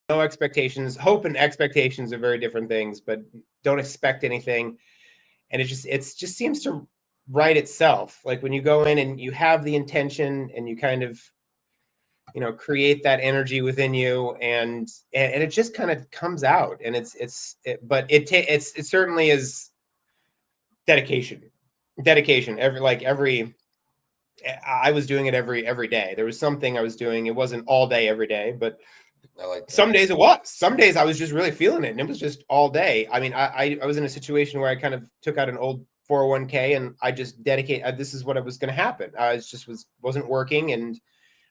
no expectations. Hope and expectations are very different things, but don't expect anything. And it just seems to write itself. Like when you go in and you have the intention and you kind of, create that energy within you, and it just kind of comes out. And it certainly is dedication. Dedication. I was doing it every day. There was something I was doing. It wasn't all day every day, but I like that. some days it was. Some days I was just really feeling it, and it was just all day. I mean, I was in a situation where I kind of took out an old 401k, and I just this is what was going to happen. I wasn't working, and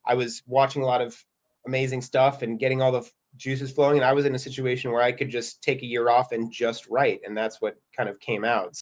I was watching a lot of amazing stuff and getting all the juices flowing. And I was in a situation where I could just take a year off and just write, and that's what kind of came out.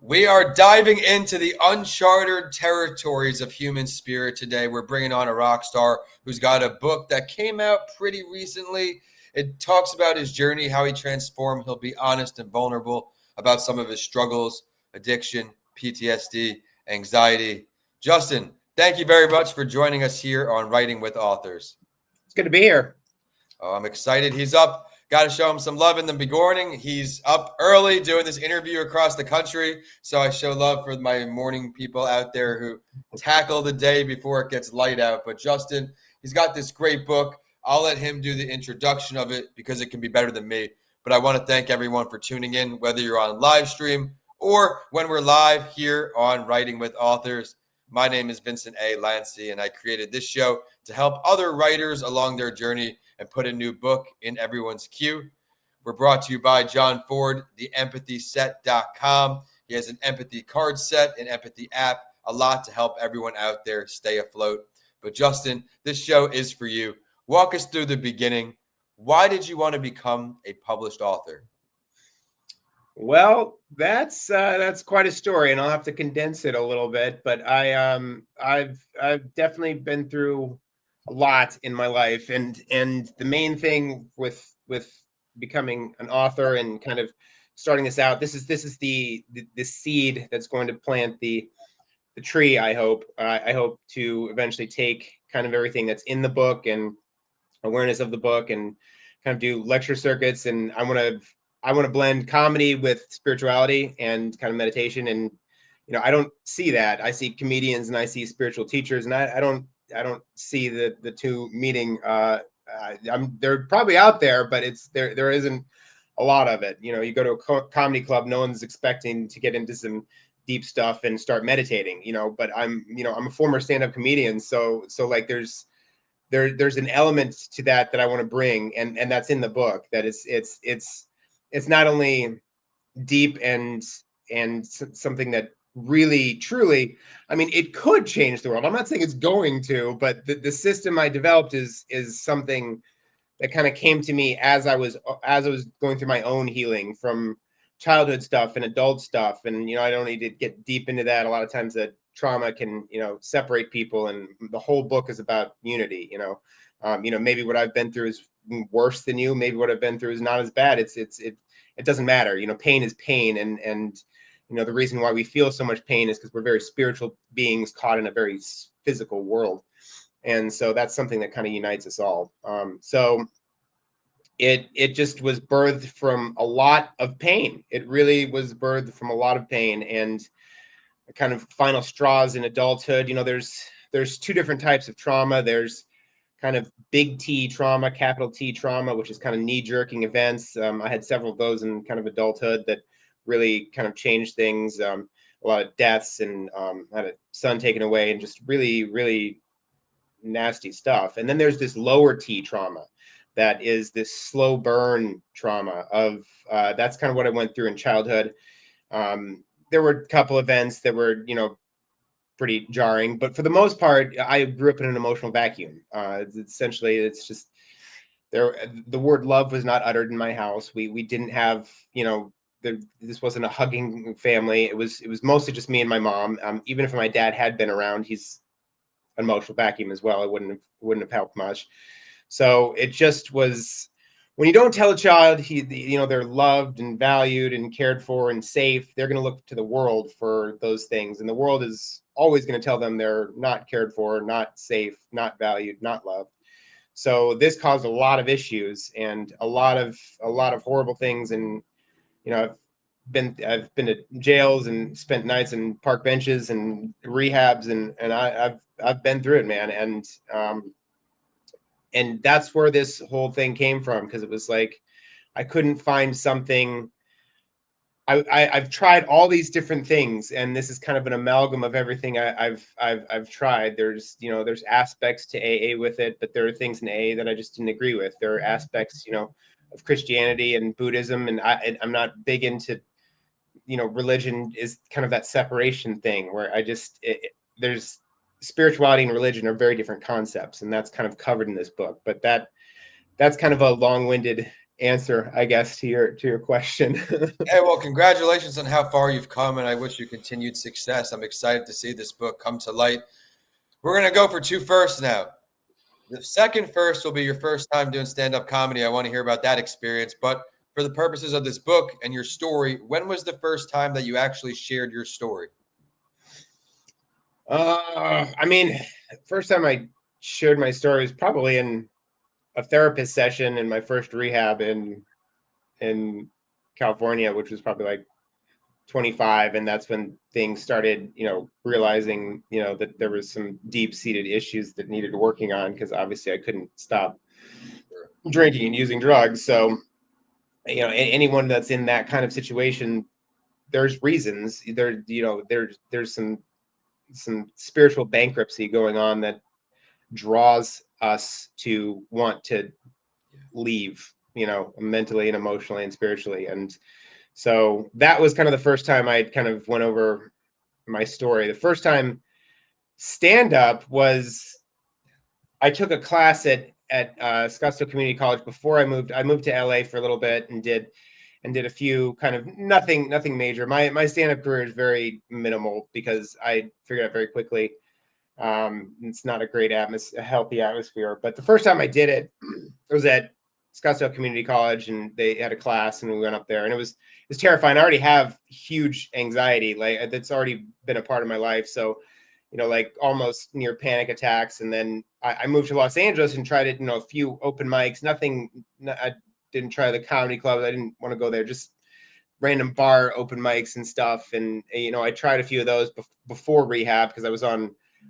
We are diving into the uncharted territories of human spirit today. We're bringing on a rock star who's got a book that came out pretty recently. It talks about his journey, how he transformed. He'll be honest and vulnerable about some of his struggles, addiction, PTSD, anxiety. Justin, thank you very much for joining us here on Writing with Authors. It's good to be here. Oh, I'm excited. He's up. Got to show him some love in the beginning. He's up early doing this interview across the country. So I show love for my morning people out there who tackle the day before it gets light out. But Justin, he's got this great book. I'll let him do the introduction of it because it can be better than me. But I want to thank everyone for tuning in, whether you're on live stream or when we're live here on Writing with Authors. My name is Vincent A. Lanci, and I created this show to help other writers along their journey and put a new book in everyone's queue. We're brought to you by John Ford, theempathyset.com. He has an empathy card set, an empathy app, a lot to help everyone out there stay afloat. But Justin, this show is for you. Walk us through the beginning. Why did you want to become a published author? Well, that's quite a story, and I'll have to condense it a little bit. But I've definitely been through a lot in my life, and the main thing with becoming an author and kind of starting this out, this is the seed that's going to plant the tree. I hope to eventually take kind of everything that's in the book and awareness of the book, and kind of do lecture circuits. And I want to blend comedy with spirituality and kind of meditation. And I don't see that. I see comedians and I see spiritual teachers, and I don't see the two meeting. They're probably out there, but there isn't a lot of it. You go to a comedy club, no one's expecting to get into some deep stuff and start meditating. But I'm a former stand-up comedian, so like there's an element to that I want to bring, and that's in the book. That it's not only deep and something that really truly, I mean, it could change the world. I'm not saying it's going to, but the system I developed is something that kind of came to me as I was going through my own healing from childhood stuff and adult stuff. And I don't need to get deep into that. A lot of times that trauma can separate people, and the whole book is about unity. Maybe what I've been through is worse than you. Maybe what I've been through is not as bad. It doesn't matter. Pain is pain, and the reason why we feel so much pain is because we're very spiritual beings caught in a very physical world. And so that's something that kind of unites us all. So it just was birthed from a lot of pain. It really was birthed from a lot of pain, and kind of final straws in adulthood. There's two different types of trauma. There's kind of big T trauma, capital T trauma, which is kind of knee-jerking events. I had several of those in kind of adulthood that really kind of changed things. A lot of deaths, and had a son taken away, and just really, really nasty stuff. And then there's this lower T trauma that is this slow burn trauma of that's kind of what I went through in childhood. There were a couple events that were pretty jarring, but for the most part I grew up in an emotional vacuum. Essentially it's just the word love was not uttered in my house. We didn't have this wasn't a hugging family. It was mostly just me and my mom. Even if my dad had been around, he's an emotional vacuum as well. It wouldn't have helped much. So it just was when you don't tell a child they're loved and valued and cared for and safe, they're going to look to the world for those things, and the world is always going to tell them they're not cared for, not safe, not valued, not loved. So this caused a lot of issues and a lot of horrible things. And I've been to jails and spent nights in park benches and rehabs, and I've been through it, man. And that's where this whole thing came from, because it was like I couldn't find something. I've tried all these different things, and this is kind of an amalgam of everything I've tried. There's aspects to AA with it, but there are things in AA that I just didn't agree with. There are aspects, of Christianity and Buddhism, and I'm not big into, religion is kind of that separation thing where there's spirituality and religion are very different concepts, and that's kind of covered in this book. But that's kind of a long-winded answer, I guess, to your question. Hey, well, congratulations on how far you've come, and I wish you continued success. I'm excited to see this book come to light. We're going to go for 2 firsts now. The second first will be your first time doing stand-up comedy. I want to hear about that experience. But for the purposes of this book and your story, when was the first time that you actually shared your story? First time I shared my story was probably in a therapist session in my first rehab in California, which was probably like 25, and that's when things started, realizing, that there was some deep-seated issues that needed working on, because obviously I couldn't stop drinking and using drugs. So, anyone that's in that kind of situation, there's reasons there's some spiritual bankruptcy going on that draws us to want to leave, mentally and emotionally and spiritually. And so that was kind of the first time I kind of went over my story. The first time stand up was, I took a class at Scottsdale Community College before I moved. I moved to LA for a little bit and did a few kind of nothing major. My stand up career is very minimal because I figured out very quickly it's not a great a healthy atmosphere. But the first time I did it, it was at Scottsdale Community College, and they had a class, and we went up there, and it was terrifying. I already have huge anxiety, like that's already been a part of my life. So, like almost near panic attacks. And then I moved to Los Angeles and tried it, a few open mics. I didn't try the comedy clubs. I didn't want to go there. Just random bar open mics and stuff. And I tried a few of those before rehab, because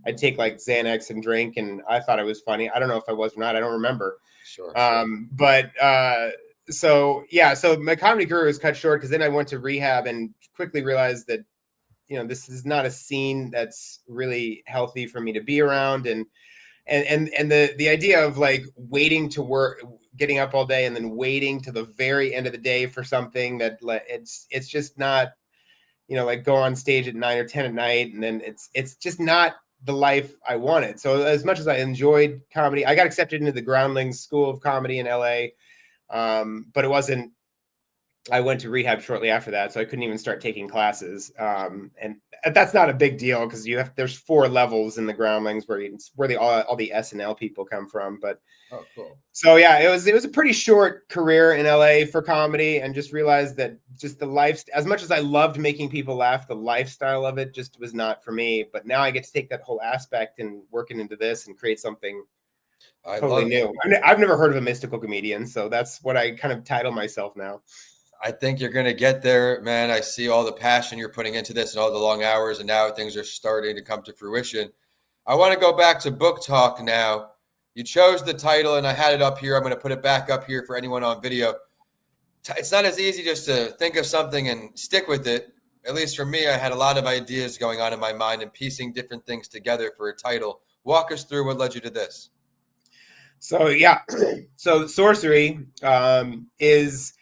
I'd take like Xanax and drink, and I thought it was funny. I don't know if I was or not. I don't remember. Sure. So my comedy career was cut short, because then I went to rehab and quickly realized that, this is not a scene that's really healthy for me to be around. And the idea of like waiting to work, getting up all day and then waiting to the very end of the day for something that it's just not, like go on stage at 9 or 10 at night, and then it's just not the life I wanted. So as much as I enjoyed comedy, I got accepted into the Groundlings School of Comedy in LA. But it wasn't, I went to rehab shortly after that, so I couldn't even start taking classes. And that's not a big deal, because there's 4 levels in the Groundlings where all the SNL people come from. But cool. So yeah, it was a pretty short career in LA for comedy, and just realized that just the life, as much as I loved making people laugh, the lifestyle of it just was not for me. But now I get to take that whole aspect and work it into this and create something totally new. I've never heard of a mystical comedian, so that's what I kind of title myself now. I think you're going to get there, man. I see all the passion you're putting into this and all the long hours, and now things are starting to come to fruition. I want to go back to book talk now. You chose the title, and I had it up here. I'm going to put it back up here for anyone on video. It's not as easy just to think of something and stick with it. At least for me, I had a lot of ideas going on in my mind and piecing different things together for a title. Walk us through what led you to this. So yeah, so Sourcery is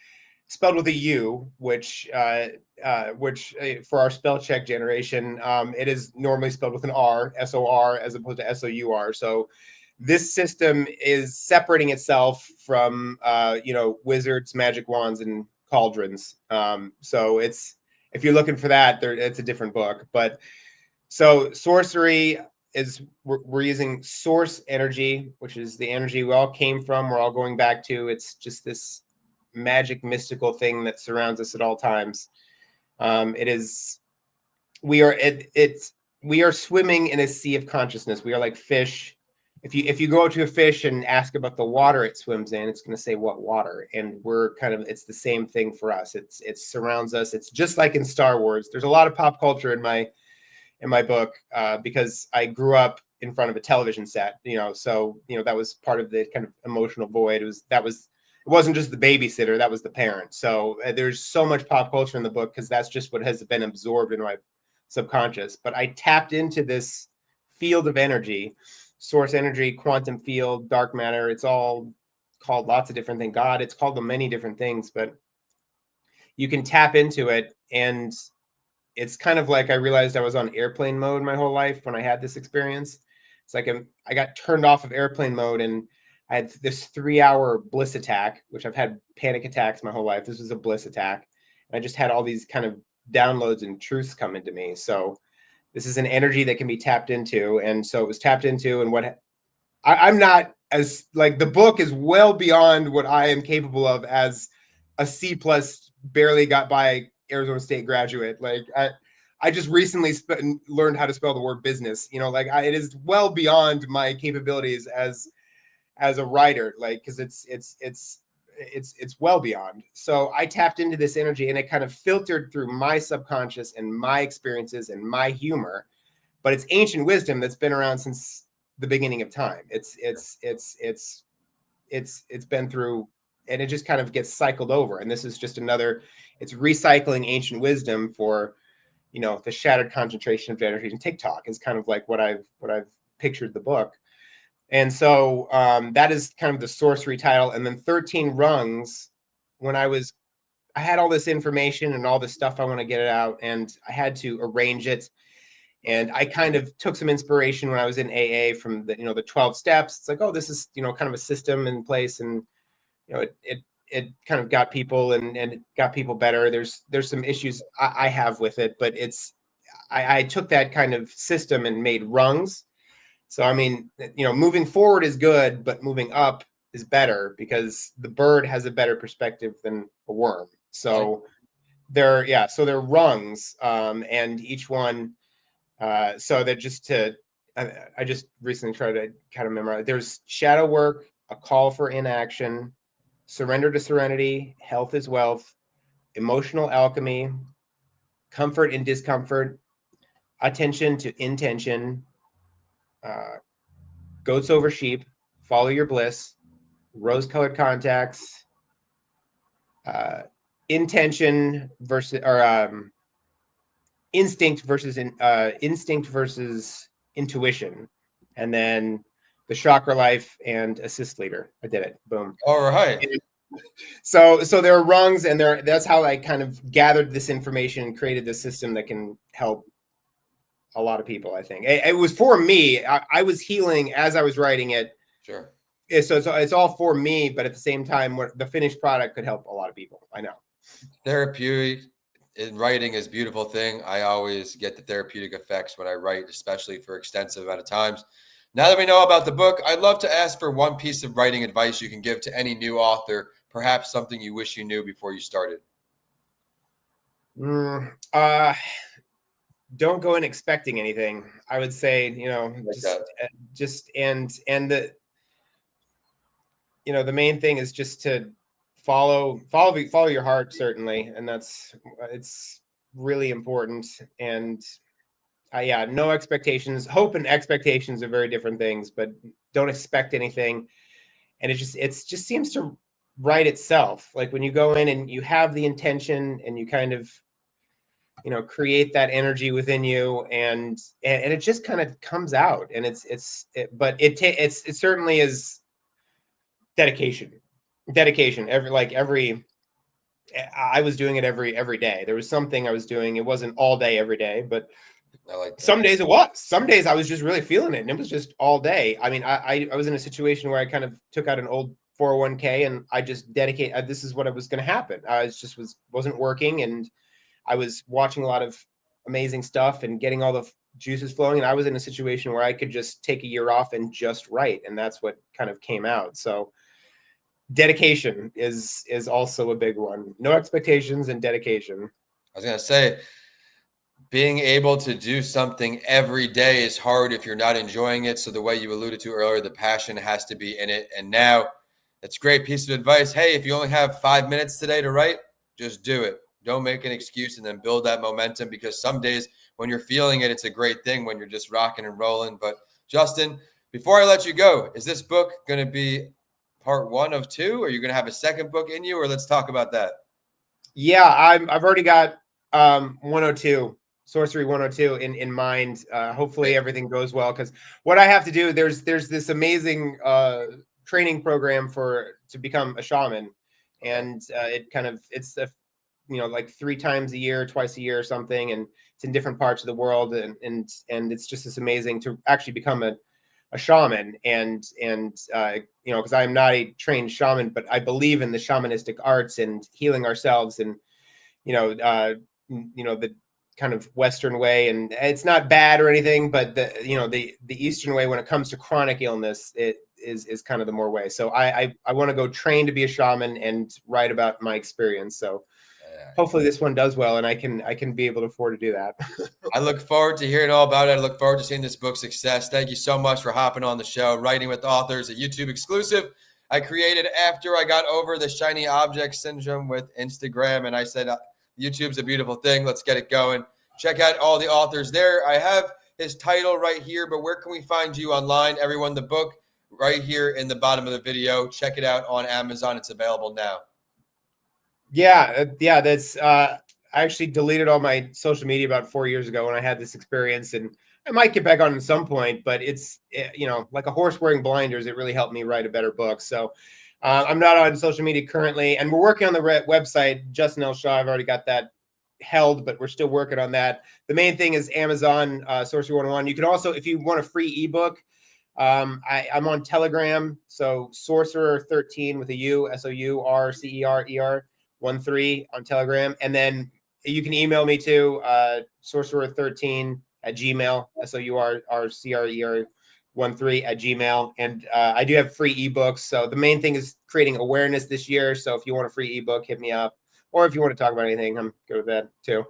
spelled with a U, which for our spell check generation, it is normally spelled with an R, S-O-R, as opposed to S-O-U-R. So this system is separating itself from, wizards, magic wands, and cauldrons. So if you're looking for that, it's a different book. But so Sourcery is we're using source energy, which is the energy we all came from. We're all going back to. It's just this magic, mystical thing that surrounds us at all times. It is. We are swimming in a sea of consciousness. We are like fish. If you go to a fish and ask about the water it swims in, it's going to say what water. And we're kind of, it's the same thing for us. It surrounds us. It's just like in Star Wars. There's a lot of pop culture in my book, because I grew up in front of a television set, so that was part of the kind of emotional void. It wasn't just the babysitter, that was the parent. So there's so much pop culture in the book because that's just what has been absorbed in my subconscious. But I tapped into this field of energy, source energy, quantum field, dark matter. It's all called lots of different things. God, it's called them many different things, but you can tap into it. And it's kind of like I realized I was on airplane mode my whole life when I had this experience. It's like I got turned off of airplane mode, and I had this 3-hour bliss attack, which I've had panic attacks my whole life. This was a bliss attack. And I just had all these kind of downloads and truths come into me. So this is an energy that can be tapped into. And so it was tapped into, and I'm not as, like, the book is well beyond what I am capable of as a C plus barely got by Arizona State graduate. Like I just recently learned how to spell the word business. It is well beyond my capabilities as a writer. Like, because it's well beyond. So I tapped into this energy, and it kind of filtered through my subconscious and my experiences and my humor. But it's ancient wisdom that's been around since the beginning of time. It's been through, and it just kind of gets cycled over. And this is just another. It's recycling ancient wisdom for, the shattered concentration of energy. And TikTok is kind of like what I've pictured the book. And so that is kind of the Sourcery title. And then 13 Rungs, when I had all this information and all this stuff, I want to get it out, and I had to arrange it. And I kind of took some inspiration when I was in AA from the 12 steps. It's like, oh, this is, kind of a system in place. And, it kind of got people and it got people better. There's some issues I have with it, but I took that kind of system and made rungs. So, I mean, moving forward is good, but moving up is better because the bird has a better perspective than a worm. So they're rungs, and each one, so they're I just recently tried to kind of memorize. There's shadow work, a call for inaction, surrender to serenity, health is wealth, emotional alchemy, comfort in discomfort, attention to intention, goats over sheep, follow your bliss, rose-colored contacts, intention versus instinct versus intuition, and then the chakra life and assist leader. I did it. Boom. All right. And so there are rungs, and that's how I kind of gathered this information and created this system that can help a lot of people. I think it was for me. I was healing as I was writing it. Sure. Yeah, so it's all for me, but at the same time, the finished product could help a lot of people. I know. Therapeutic in writing is a beautiful thing. I always get the therapeutic effects when I write, especially for extensive amount of times. Now that we know about the book, I'd love to ask for one piece of writing advice you can give to any new author, perhaps something you wish you knew before you started. Don't go in expecting anything. I would say, the main thing is just to follow your heart, certainly. And it's really important. And no expectations. Hope and expectations are very different things, but don't expect anything. And it just seems to write itself. Like when you go in and you have the intention and you kind of, create that energy within you, and it just kind of comes out. And it certainly is dedication. I was doing it every day. There was something I was doing. It wasn't all day every day, but I like that. Some days it was. Some days I was just really feeling it, and it was just all day. I mean, I was in a situation where I kind of took out an old 401k, and I just this is what was going to happen. I wasn't working, and I was watching a lot of amazing stuff and getting all the juices flowing. And I was in a situation where I could just take a year off and just write. And that's what kind of came out. So dedication is also a big one. No expectations and dedication. I was going to say, being able to do something every day is hard if you're not enjoying it. So the way you alluded to earlier, the passion has to be in it. And now it's a great piece of advice. Hey, if you only have 5 minutes today to write, just do it. Don't make an excuse, and then build that momentum, because some days when you're feeling it, it's a great thing when you're just rocking and rolling. But Justin, before I let you go, is this book going to be part 1 of 2? Are you going to have a second book in you, or let's talk about that? Yeah, I've already got 102. Sourcery 102 in mind. Hopefully everything goes well, because what I have to do, there's this amazing training program to become a shaman, and it's like 3 times a year, twice a year or something, and it's in different parts of the world, and it's just this amazing to actually become a shaman, and because I'm not a trained shaman, but I believe in the shamanistic arts and healing ourselves, and the kind of Western way, and it's not bad or anything, but the Eastern way, when it comes to chronic illness, it is kind of the more way. So I want to go train to be a shaman and write about my experience. So hopefully this one does well, and I can be able to afford to do that. I look forward to hearing all about it. I look forward to seeing this book's success. Thank you so much for hopping on the show. Writing with Authors, a YouTube exclusive I created after I got over the shiny object syndrome with Instagram, and I said, YouTube's a beautiful thing. Let's get it going. Check out all the authors there. I have his title right here, but where can we find you online? Everyone, the book right here in the bottom of the video. Check it out on Amazon. It's available now. Yeah. That's I actually deleted all my social media about 4 years ago when I had this experience, and I might get back on at some point, but it's like a horse wearing blinders. It really helped me write a better book. So I'm not on social media currently, and we're working on the website. Justin L. Shaw, I've already got that held, but we're still working on that. The main thing is Amazon, Sourcery 101. You can also, if you want a free ebook, I'm on Telegram. So Sourcerer 13 with a U, SOURCERER 13 on Telegram. And then you can email me to sorcerer13 at Gmail, SOURCERER 13 at Gmail. And I do have free ebooks. So the main thing is creating awareness this year. So if you want a free ebook, hit me up. Or if you want to talk about anything, I'm good with that too.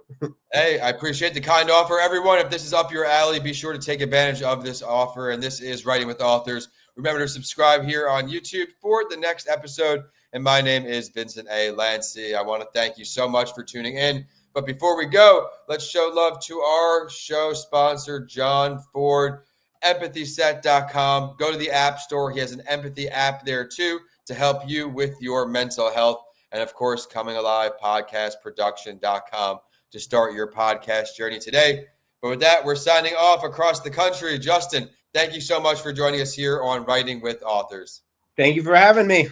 Hey, I appreciate the kind offer. Everyone, if this is up your alley, be sure to take advantage of this offer. And this is Writing with Authors. Remember to subscribe here on YouTube for the next episode. And my name is Vincent A. Lanci. I want to thank you so much for tuning in. But before we go, let's show love to our show sponsor, John Ford, empathyset.com. Go to the App Store. He has an empathy app there too to help you with your mental health. And of course, Coming Alive podcastproduction.com to start your podcast journey today. But with that, we're signing off across the country. Justin, thank you so much for joining us here on Writing with Authors. Thank you for having me.